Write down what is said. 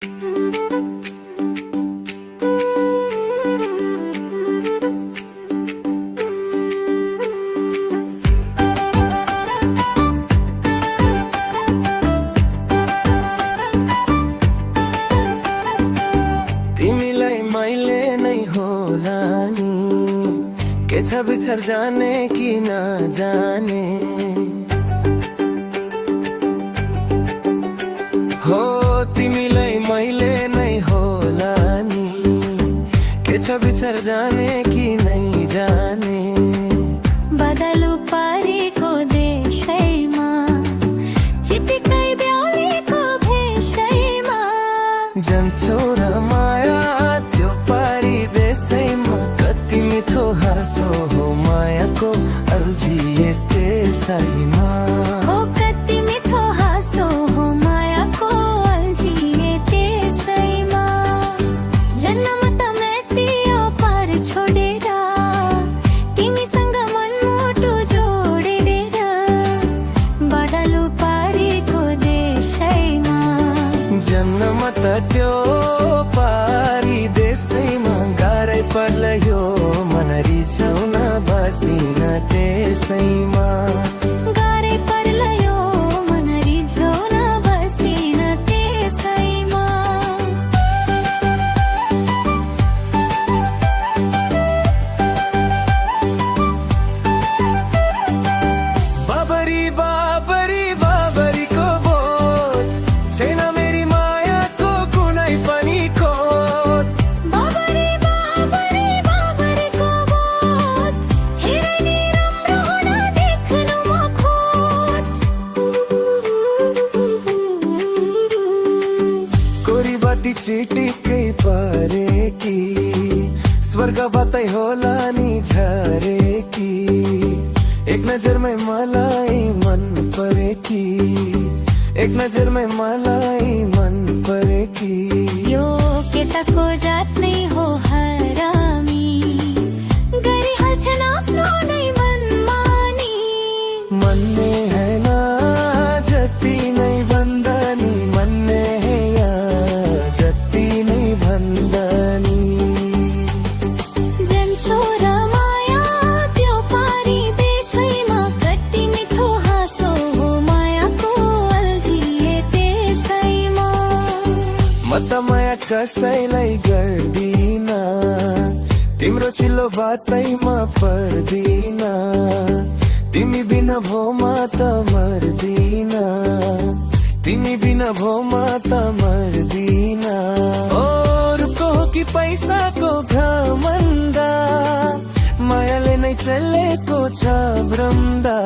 तिमीलाई मैले नै होला नि के छ बिछर जाने कि नजाने हो तिमीलाई मैले नै होला नि के छ बिछर जाने कि नै जाने बदलु पारेको देशैमा चितिकै ब्याउलेको भेषैमा जान्छौ र माया त्यो पारी देशैमा कति मिठो हाँसो हो मायाको अल्झिए त्यसैमा हो कति मिठो हाँसो हो मायाको अल्झिए त्यसैमा जन्म त मेटियो पार छोडेर तिमीसँग मनमुटु जोडेर बदलु पारेको देशैमा जन्म त त्यो पारी देशैमा गाह्रै पर्ला यो मन रिझाउन बस्दिन त्यसैमा गाह्रै पर्ला यो मन रिझाउन बस्दिन त्यसैमा बाबरी बाबरी बाबरीको बोल छैन मेरी मायाको कुनै पनि खोज बाबरी बाबरी बाबरीको बोल हेरै नि राम्रो हुन देख्नु म खोज कोरी बाती चिटिकै परेकी स्वर्गबाटै होला नि झरेकी एक नजरमै मलाई मन परेकी एक नजरमै मलाई मन परेकी यो केटाको जात नै हो हरामी गरिहाल्छन् आफ्नो नै मनमानी मन्ने हैन जति नै भन्दा नि मन्ने है यहाँ जति नै भन्दा नि जान्छौ र माया त्यो पारी देशैमा कति मिठो हाँसो हो मायाको अल्झिए त्यसैमा म त माया कसैलाई गर्दिन तिम्रो चिल्लो बातैमा पर्दिन तिमी बिना भो म त मर्दिन तिमी बिना भो म त मर्दिन ओ रुखको हो कि पैसाको घमण्ड मायाले नै चलेको छ भ्रमदा